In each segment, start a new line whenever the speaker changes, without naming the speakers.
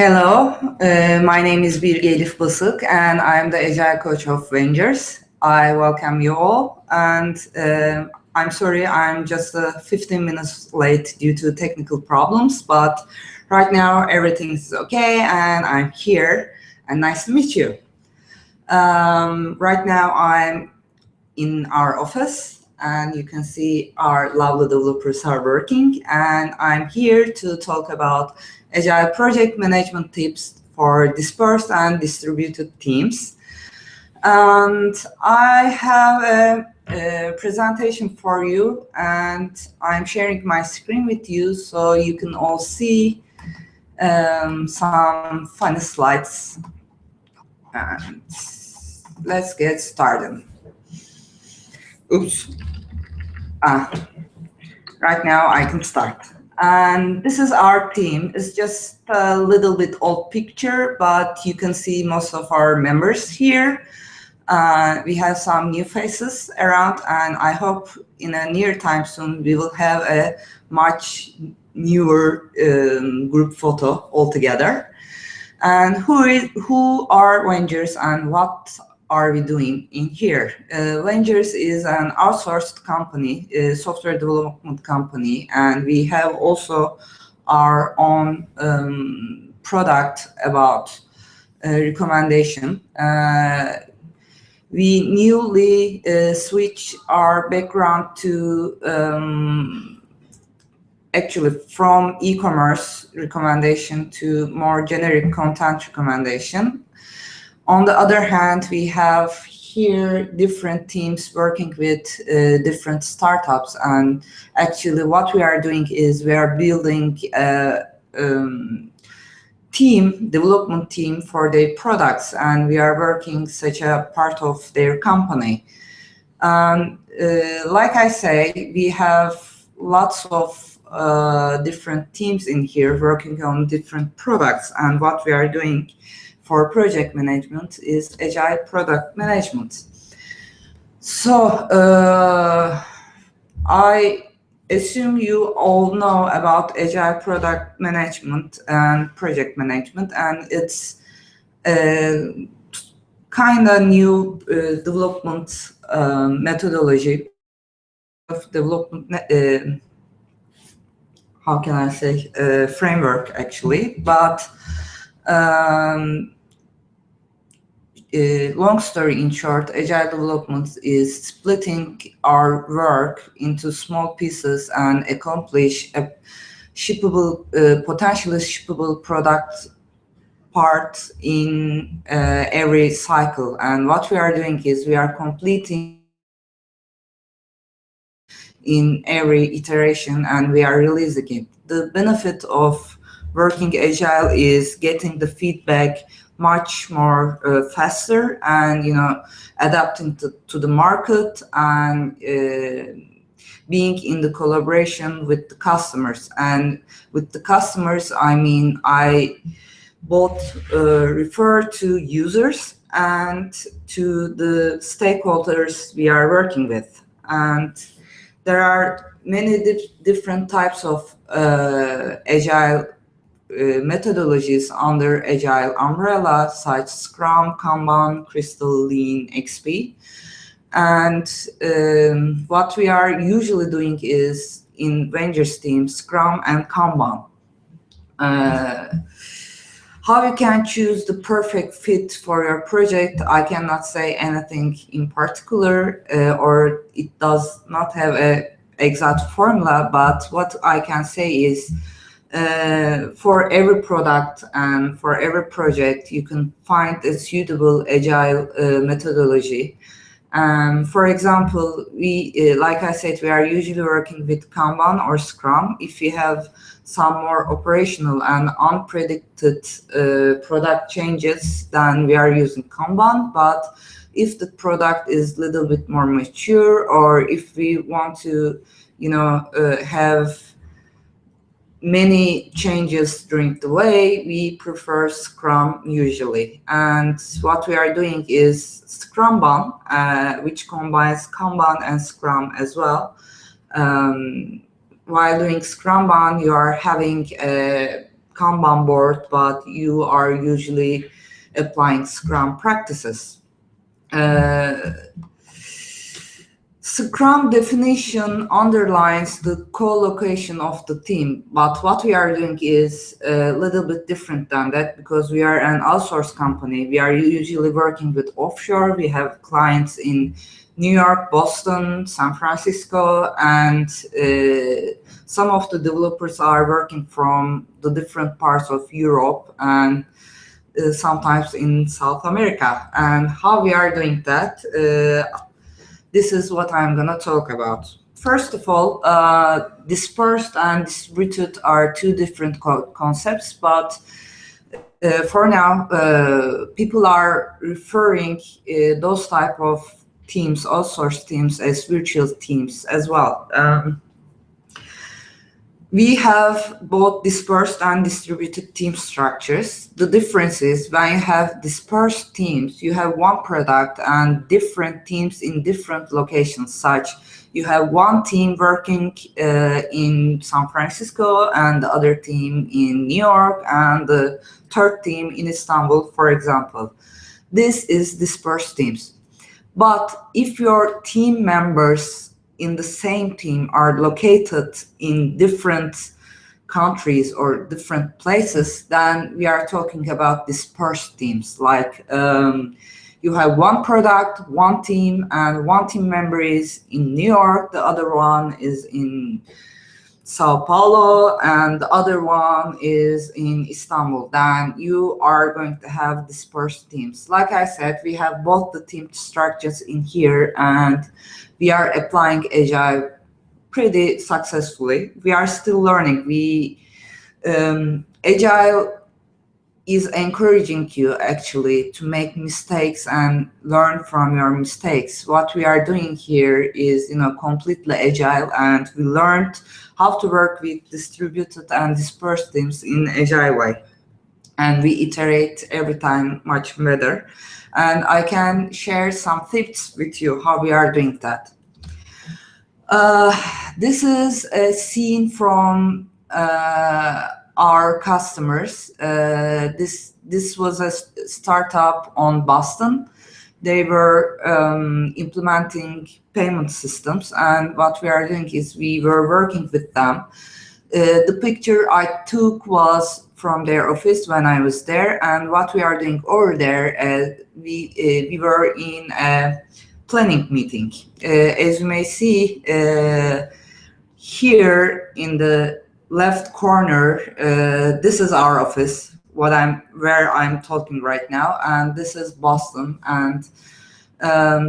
Hello, my name is Birge Basik and I'm the Agile coach of VNGRS. I welcome you all, and I'm sorry I'm just 15 minutes late due to technical problems, but right now everything is okay and I'm here, and nice to meet you. Right now I'm in our office and you can see our lovely developers are working, and I'm here to talk about Agile project management tips for dispersed and distributed teams. And I have a presentation for you, and I'm sharing my screen with you so you can all see some funny slides. And let's get started. Oops. Right now I can start. And this is our team. It's just a little bit old picture, but you can see most of our members here. We have some new faces around, and I hope in a near time soon we will have a much newer group photo altogether. And who are Vengers and what are we doing in here? VNGRS is an outsourced company, a software development company, and we have also our own product about recommendation. We newly switched our background to actually from e-commerce recommendation to more generic content recommendation. On the other hand, we have here different teams working with different startups, and actually what we are doing is we are building a development team for their products, and we are working such a part of their company. Like I say, we have lots of different teams in here working on different products, and what we are doing for project management is Agile product management. So I assume you all know about Agile product management and project management, and it's a kind of new development methodology of development. How can I say framework actually, but. Long story in short, Agile development is splitting our work into small pieces and accomplish a shippable, potentially shippable product part in every cycle. And what we are doing is we are completing in every iteration and we are releasing it. The benefit of working Agile is getting the feedback much more faster, and adapting to the market, and being in the collaboration with the customers. And with the customers, I mean I both refer to users and to the stakeholders we are working with. And there are many different types of Agile methodologies under Agile umbrella, such as Scrum, Kanban, Crystal, Lean, XP. And what we are usually doing is in VNGRS team, Scrum and Kanban. How you can choose the perfect fit for your project, I cannot say anything in particular, or it does not have an exact formula, but what I can say is for every product and for every project, you can find a suitable Agile methodology. For example, we, like I said, we are usually working with Kanban or Scrum. If you have some more operational and unpredicted product changes, then we are using Kanban. But if the product is a little bit more mature, or if we want to, have many changes during the way, we prefer Scrum usually. And what we are doing is Scrumban, which combines Kanban and Scrum as well. While doing Scrumban, you are having a Kanban board, but you are usually applying Scrum practices. Scrum definition underlines the co-location of the team, but what we are doing is a little bit different than that because we are an outsourced company. We are usually working with offshore. We have clients in New York, Boston, San Francisco, and some of the developers are working from the different parts of Europe and sometimes in South America. And how we are doing that? This is what I'm going to talk about. First of all, dispersed and distributed are two different concepts, but for now, people are referring those type of teams, outsourced teams, as virtual teams as well. We have both dispersed and distributed team structures. The difference is when you have dispersed teams, you have one product and different teams in different locations, such you have one team working in San Francisco and the other team in New York and the third team in Istanbul, for example. This is dispersed teams. But if your team members in the same team are located in different countries or different places, then we are talking about dispersed teams. Like you have one product, one team, and one team member is in New York, the other one is in Sao Paulo, and the other one is in Istanbul. Then you are going to have dispersed teams. Like I said, we have both the team structures in here, and we are applying Agile pretty successfully. We are still learning. Agile is encouraging you actually to make mistakes and learn from your mistakes. What we are doing here is, completely Agile, and we learned how to work with distributed and dispersed teams in Agile way. And we iterate every time much better. And I can share some tips with you how we are doing that. This is a scene from our customers. This was a startup on Boston. They were implementing payment systems, and what we are doing is we were working with them. The picture I took was from their office when I was there, and what we are doing over there, we were in a planning meeting. As you may see here in the left corner, this is our office, where I'm talking right now, and this is Boston. And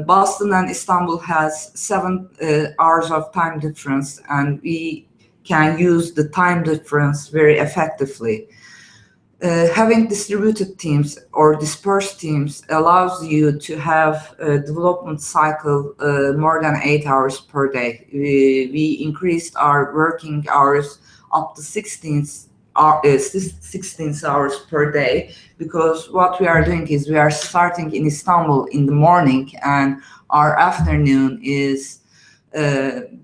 Boston and Istanbul has 7 hours of time difference, and we can use the time difference very effectively. Having distributed teams or dispersed teams allows you to have a development cycle more than 8 hours per day. We increased our working hours up to 16 hours per day, because what we are doing is we are starting in Istanbul in the morning, and our afternoon is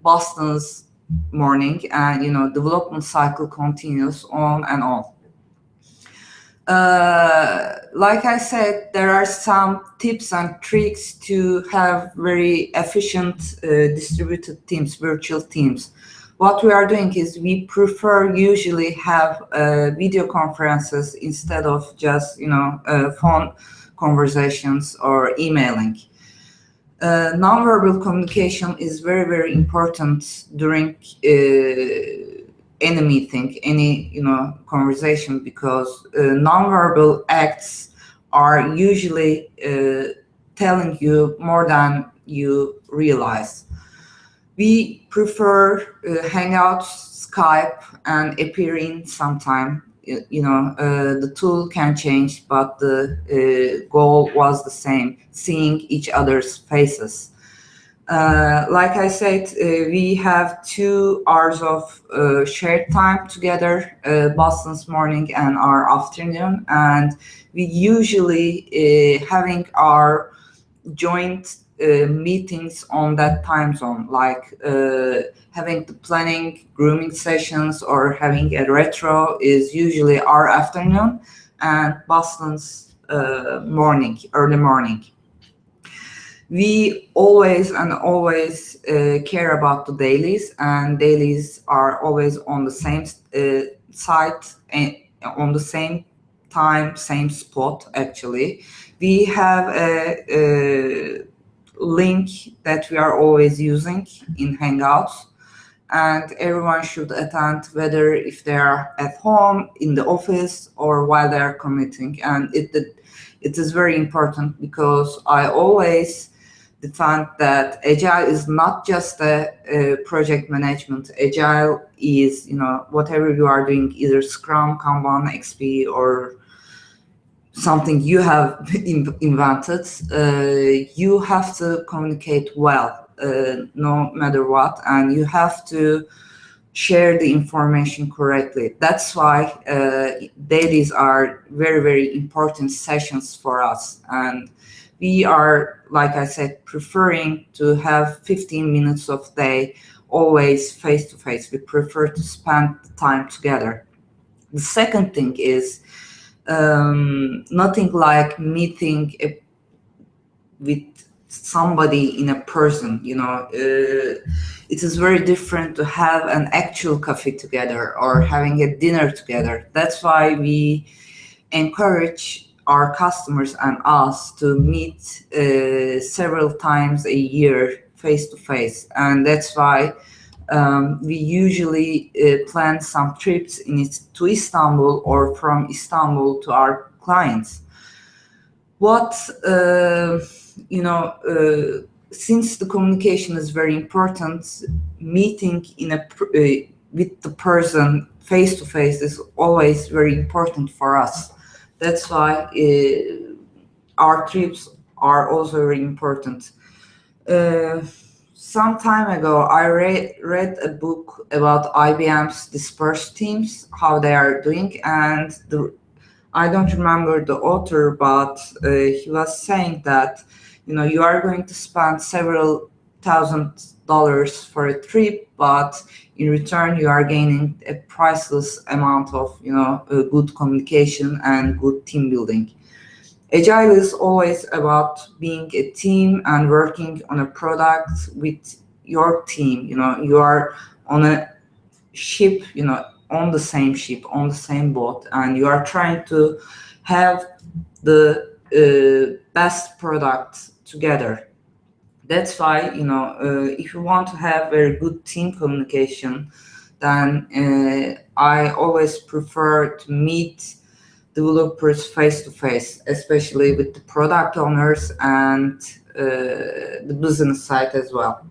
Boston's morning, and development cycle continues on and on. Like I said, there are some tips and tricks to have very efficient distributed teams, virtual teams. What we are doing is we prefer usually have video conferences instead of just phone conversations or emailing. Nonverbal communication is very, very important during any meeting, any conversation, because nonverbal acts are usually telling you more than you realize. We prefer Hangouts, Skype, and appearing sometime. The tool can change, but the goal was the same: seeing each other's faces. Like I said, we have 2 hours of shared time together, Boston's morning and our afternoon, and we usually having our joint meetings on that time zone, like having the planning, grooming sessions, or having a retro is usually our afternoon, and Boston's early morning. We always care about the dailies, and dailies are always on the same site and on the same time, same spot. Actually, we have a link that we are always using in Hangouts, and everyone should attend, whether if they are at home, in the office, or while they are commuting. And it is very important, because I always defend that Agile is not just a project management. Agile is, whatever you are doing, either Scrum, Kanban, XP, or something you have invented, you have to communicate well, no matter what, and you have to share the information correctly. That's why dailies are very, very important sessions for us. And we are, like I said, preferring to have 15 minutes of day always face-to-face. We prefer to spend time together. The second thing is nothing like meeting with somebody in a person. It is very different to have an actual coffee together or having a dinner together. That's why we encourage our customers and us to meet several times a year face to face, and that's why we usually plan some trips to Istanbul, or from Istanbul to our clients. Since the communication is very important, meeting with the person face to face is always very important for us. That's why our trips are also very important. Some time ago, I read a book about IBM's dispersed teams, how they are doing, and I don't remember the author, but he was saying that you are going to spend several $1,000s for a trip, but in return you are gaining a priceless amount of good communication and good team building. Agile is always about being a team and working on a product with your team. You are on a ship, on the same ship, on the same boat, and you are trying to have the best product together. That's why, if you want to have very good team communication, then I always prefer to meet developers face to face, especially with the product owners and the business side as well.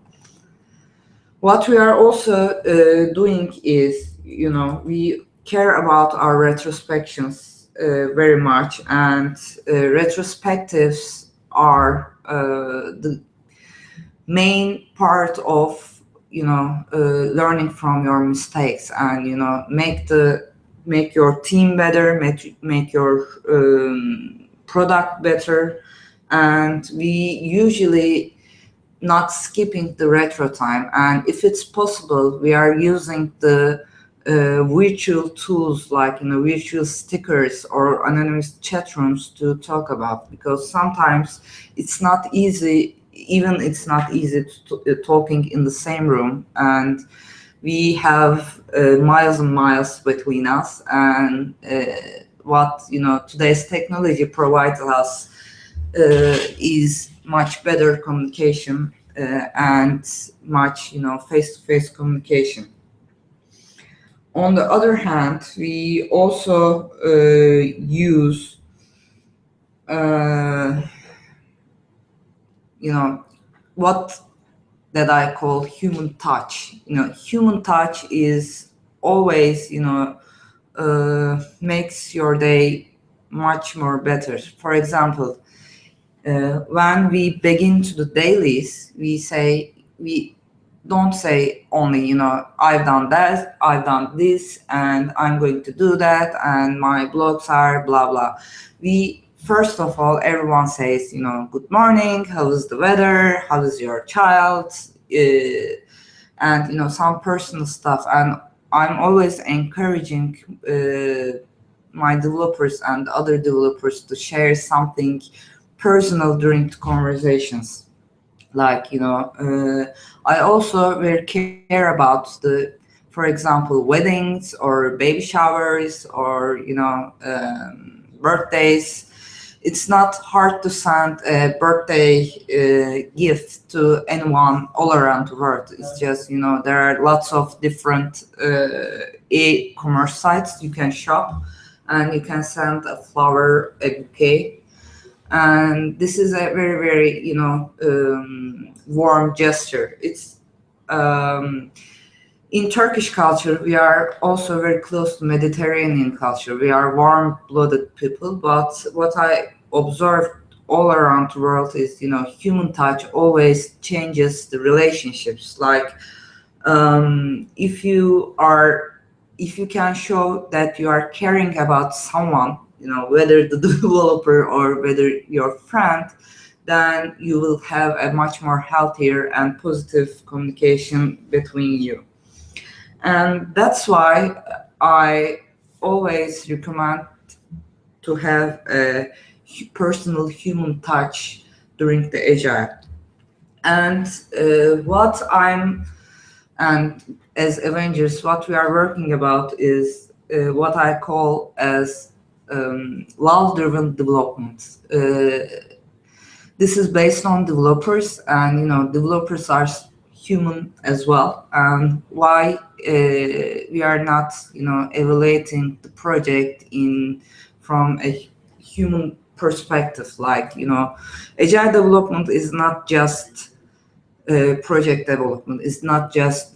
What we are also doing is, we care about our retrospections very much, and retrospectives are the main part of learning from your mistakes, and make your team better, make your product better. And we usually not skipping the retro time, and if it's possible, we are using the virtual tools like virtual stickers or anonymous chat rooms to talk about, because sometimes it's not easy to talking in the same room, and we have miles and miles between us, and what today's technology provides us is much better communication and much face-to-face communication. On the other hand, we also use what that I call human touch. Human touch is always makes your day much more better. For example, when we begin to the dailies, we don't say only I've done that, I've done this, and I'm going to do that, and my blogs are blah blah. We first of all, everyone says, good morning, how is the weather, how is your child, and some personal stuff. And I'm always encouraging my developers and other developers to share something personal during the conversations. Like, I also very care about for example, weddings or baby showers or, birthdays. It's not hard to send a birthday gift to anyone all around the world. It's just, there are lots of different e-commerce sites you can shop, and you can send a flower, a bouquet. And this is a very, very, warm gesture. It's in Turkish culture, we are also very close to Mediterranean culture. We are warm-blooded people, but what I observed all around the world is, human touch always changes the relationships. Like, if you can show that you are caring about someone, whether the developer or whether your friend, then you will have a much more healthier and positive communication between you. And that's why I always recommend to have a personal human touch during the Agile. And and as Avengers, what we are working about is what I call as love-driven development. This is based on developers, and developers are human as well. And why we are not, evaluating the project from a human perspective. Like, agile development is not just project development. It's not just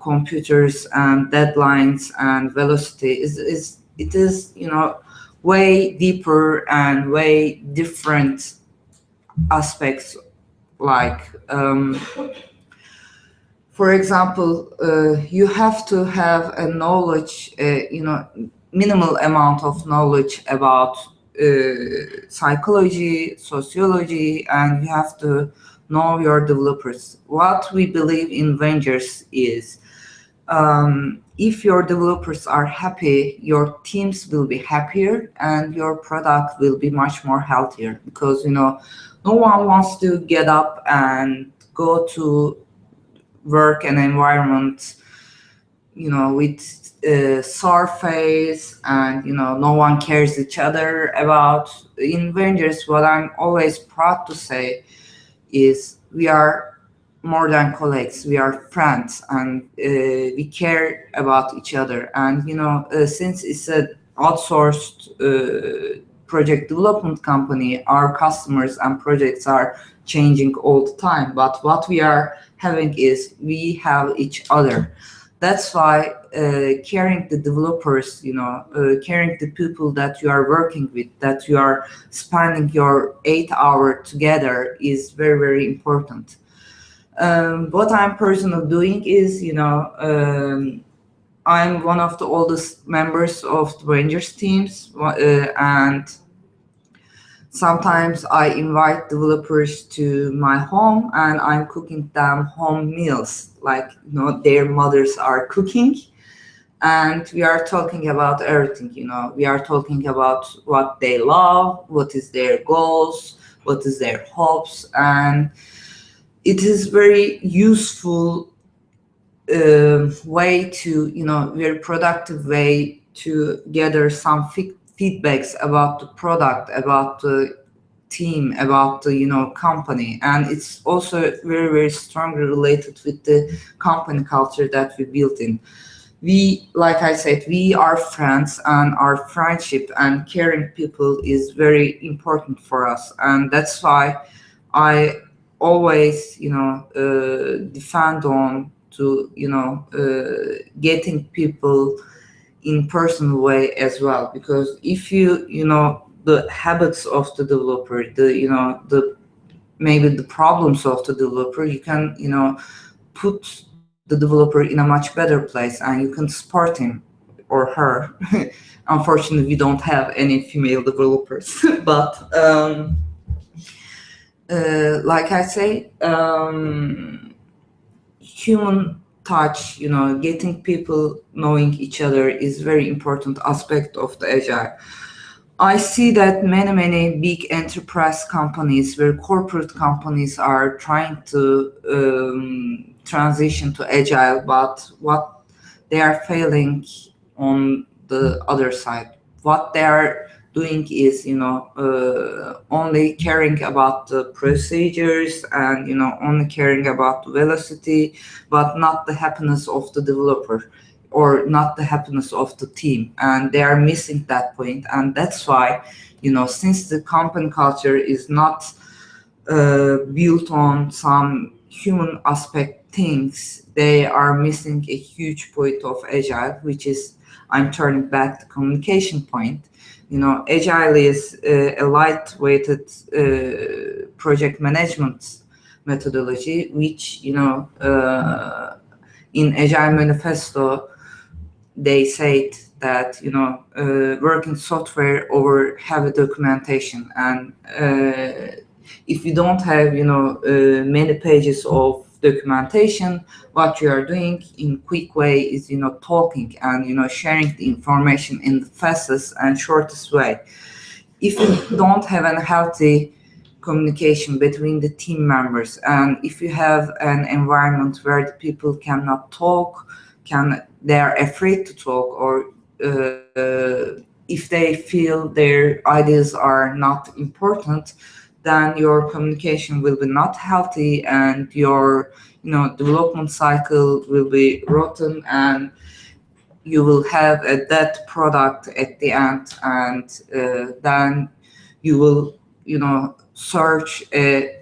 computers and deadlines and velocity. It is way deeper and way different aspects. Like, for example, you have to have a knowledge, minimal amount of knowledge about psychology, sociology, and you have to know your developers. What we believe in VNGRS is, if your developers are happy, your teams will be happier and your product will be much more healthier, because no one wants to get up and go to work an environment with sore face, and no one cares each other about. In VNGRS, what I'm always proud to say is we are more than colleagues, we are friends, and we care about each other. And since it's an outsourced project development company, our customers and projects are changing all the time, but what we are having is we have each other. That's why caring the developers, caring the people that you are working with, that you are spending your 8 hours together, is very, very important. What I'm personally doing is, I'm one of the oldest members of the Rangers teams, and sometimes I invite developers to my home and I'm cooking them home meals, like their mothers are cooking, and we are talking about everything. We are talking about what they love, what is their goals, what is their hopes, and it is very useful way to very productive way to gather some feedbacks about the product, about the team, about the company. And it's also very, very strongly related with the company culture that we built in. We, like I said, we are friends, and our friendship and caring people is very important for us. And that's why I always defend on to getting people in personal way as well, because if the habits of the developer, the maybe the problems of the developer, you can put the developer in a much better place, and you can support him or her. Unfortunately, we don't have any female developers, but like I say, human touch, getting people knowing each other is very important aspect of the agile. I see that many big enterprise companies, where corporate companies are trying to transition to agile, but what they are failing on the other side. What they are doing is, only caring about the procedures and, only caring about the velocity, but not the happiness of the developer or not the happiness of the team. And they are missing that point. And that's why, since the company culture is not built on some human aspect things, they are missing a huge point of agile, which is, I'm turning back the communication point. Agile is a lightweighted project management methodology, which, in Agile Manifesto, they said that, working software over heavy documentation. And if you don't have, many pages of documentation, what you are doing in quick way is, talking and, sharing the information in the fastest and shortest way. If you don't have a healthy communication between the team members, and if you have an environment where the people cannot talk, they are afraid to talk, or if they feel their ideas are not important, then your communication will be not healthy, and your development cycle will be rotten, and you will have a dead product at the end. And then you will search a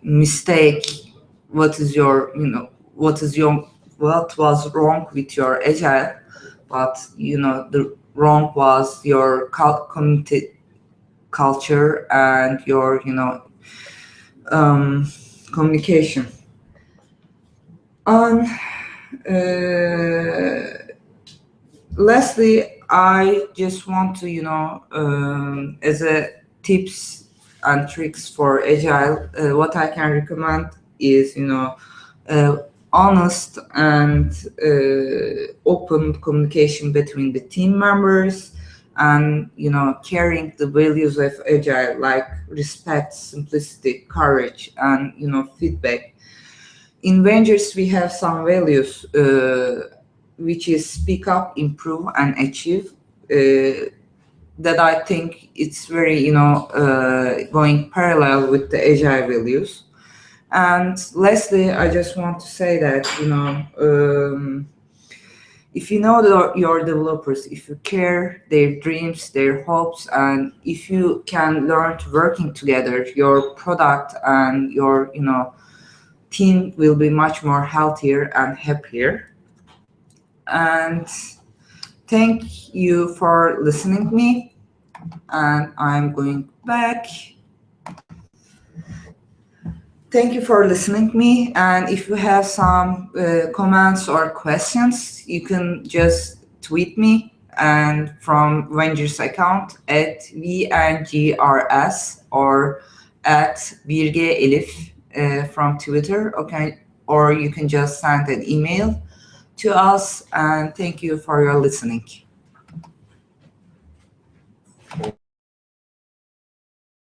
mistake. What is your what was wrong with your agile, but the wrong was your community culture and your communication. And lastly, I just want to as a tips and tricks for agile, what I can recommend is honest and open communication between the team members, and carrying the values of agile, like respect, simplicity, courage, and feedback. In Vengers, we have some values, which is speak up, improve, and achieve, that I think it's very going parallel with the agile values. And lastly, I just want to say that if your developers, if you care their dreams, their hopes, and if you can learn to working together, your product and your team will be much more healthier and happier. And thank you for listening to me. And I'm going back. Thank you for listening to me. And if you have some comments or questions, you can just tweet me, and from Vengers account at VNGRS or at Birge Elif from Twitter. Okay, or you can just send an email to us. And thank you for your listening.